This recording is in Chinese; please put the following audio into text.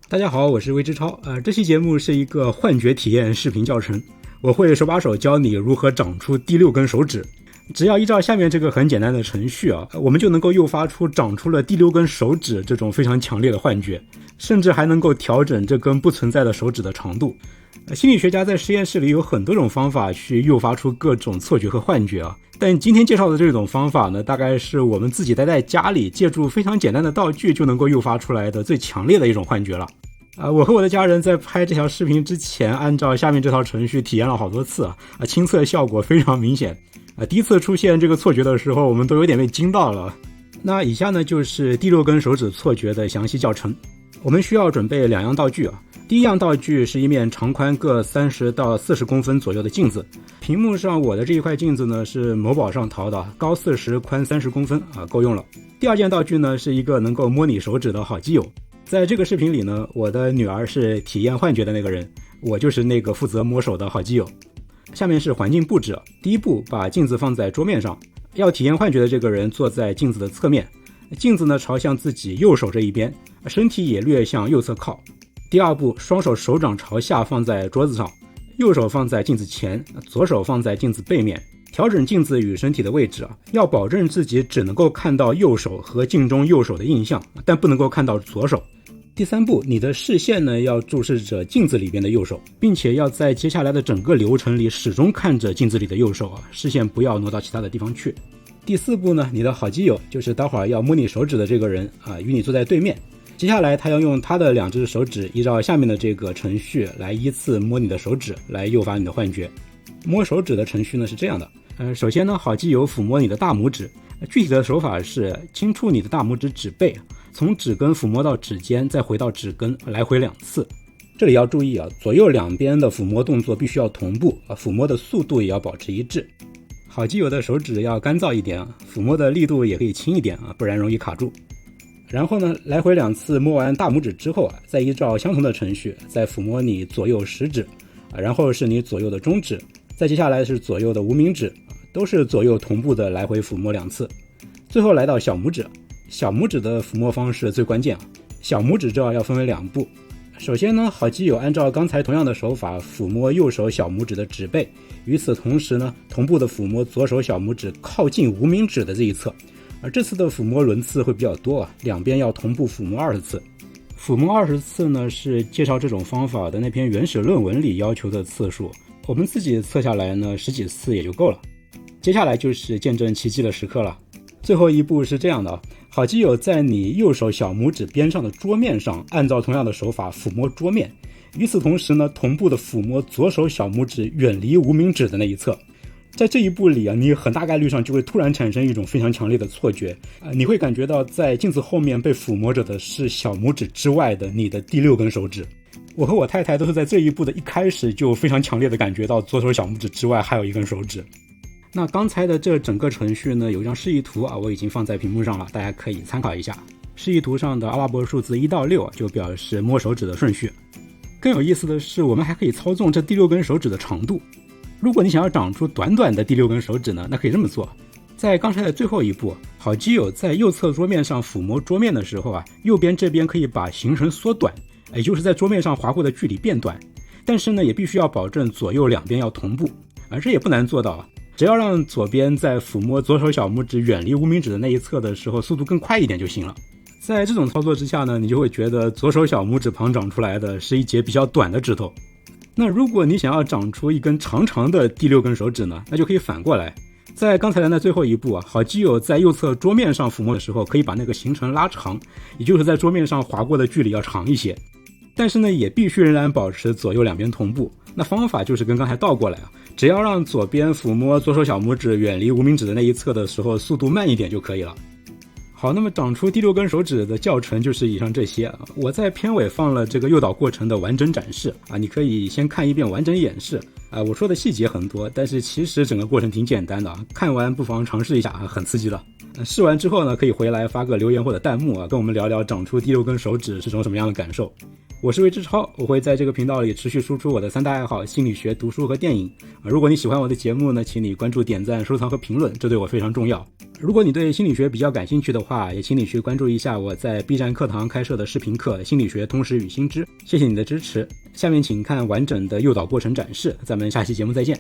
大家好，我是魏之超。这期节目是一个幻觉体验视频教程，我会手把手教你如何长出第6根手指。只要依照下面这个很简单的程序我们就能够诱发出长出了第6根手指这种非常强烈的幻觉，甚至还能够调整这根不存在的手指的长度。心理学家在实验室里有很多种方法去诱发出各种错觉和幻觉但今天介绍的这种方法呢，大概是我们自己待在家里，借助非常简单的道具就能够诱发出来的最强烈的一种幻觉了。我和我的家人在拍这条视频之前，按照下面这套程序体验了好多次亲测效果非常明显。第一次出现这个错觉的时候，我们都有点被惊到了。那以下呢就是第6根手指错觉的详细教程。我们需要准备2样道具第一样道具是一面长宽各30到40公分左右的镜子。屏幕上我的这一块镜子呢是某宝上淘的，高40宽30公分够用了。第二件道具呢是一个能够摸你手指的好基友。在这个视频里呢，我的女儿是体验幻觉的那个人，我就是那个负责摸手的好基友。下面是环境布置。第一步，把镜子放在桌面上，要体验幻觉的这个人坐在镜子的侧面，镜子呢朝向自己右手这一边，身体也略向右侧靠。第二步，双手手掌朝下放在桌子上，右手放在镜子前，左手放在镜子背面，调整镜子与身体的位置要保证自己只能够看到右手和镜中右手的印象，但不能够看到左手。第三步，你的视线呢要注视着镜子里边的右手，并且要在接下来的整个流程里始终看着镜子里的右手视线不要挪到其他的地方去。第四步呢，你的好基友，就是待会儿要摸你手指的这个人与你坐在对面。接下来他要用他的2只手指依照下面的这个程序来依次摸你的手指，来诱发你的幻觉。摸手指的程序呢是这样的，首先呢，好基友抚摸你的大拇指，具体的手法是轻触你的大拇指指背，从指根抚摸到指尖，再回到指根，来回2次。这里要注意左右两边的抚摸动作必须要同步抚摸的速度也要保持一致。好基友的手指要干燥一点抚摸的力度也可以轻一点不然容易卡住。然后呢，来回2次摸完大拇指之后再依照相同的程序再抚摸你左右食指然后是你左右的中指，再接下来是左右的无名指，都是左右同步的来回抚摸2次。最后来到小拇指，小拇指的抚摸方式最关键小拇指这要分为2步。首先呢，好基友按照刚才同样的手法抚摸右手小拇指的指背，与此同时呢，同步的抚摸左手小拇指靠近无名指的这一侧。而这次的抚摸轮次会比较多两边要同步抚摸20次。抚摸20次呢，是介绍这种方法的那篇原始论文里要求的次数，我们自己测下来呢10几次也就够了。接下来就是见证奇迹的时刻了。最后一步是这样的好基友在你右手小拇指边上的桌面上按照同样的手法抚摸桌面，与此同时呢，同步的抚摸左手小拇指远离无名指的那一侧。在这一步里你很大概率上就会突然产生一种非常强烈的错觉你会感觉到在镜子后面被抚摸着的是小拇指之外的你的第6根手指。我和我太太都是在这一步的一开始就非常强烈的感觉到左手小拇指之外还有1根手指。那刚才的这整个程序呢，有一张示意图我已经放在屏幕上了，大家可以参考一下。示意图上的阿拉伯数字1到6就表示摸手指的顺序。更有意思的是，我们还可以操纵这第6根手指的长度。如果你想要长出短短的第6根手指呢，那可以这么做。在刚才的最后一步，好基友在右侧桌面上抚摸桌面的时候右边这边可以把行程缩短，也就是在桌面上划过的距离变短。但是呢，也必须要保证左右两边要同步，而这也不难做到只要让左边在抚摸左手小拇指远离无名指的那一侧的时候速度更快一点就行了。在这种操作之下呢，你就会觉得左手小拇指旁长出来的是一节比较短的指头。那如果你想要长出一根长长的第6根手指呢，那就可以反过来。在刚才的那最后一步好基友在右侧桌面上抚摸的时候，可以把那个行程拉长，也就是在桌面上划过的距离要长一些。但是呢，也必须仍然保持左右两边同步。那方法就是跟刚才倒过来只要让左边抚摸左手小拇指远离无名指的那一侧的时候速度慢一点就可以了。好，那么长出第6根手指的教程就是以上这些我在片尾放了这个诱导过程的完整展示你可以先看一遍完整演示我说的细节很多，但是其实整个过程挺简单的看完不妨尝试一下很刺激的。试完之后呢，可以回来发个留言或者弹幕跟我们聊聊长出第6根手指是种什么样的感受。我是魏志超，我会在这个频道里持续输出我的3大爱好：心理学、读书和电影。如果你喜欢我的节目呢，请你关注、点赞、收藏和评论，这对我非常重要。如果你对心理学比较感兴趣的话，也请你去关注一下我在 B 站课堂开设的视频课《心理学通识与新知》。谢谢你的支持，下面请看完整的诱导过程展示。咱们下期节目再见。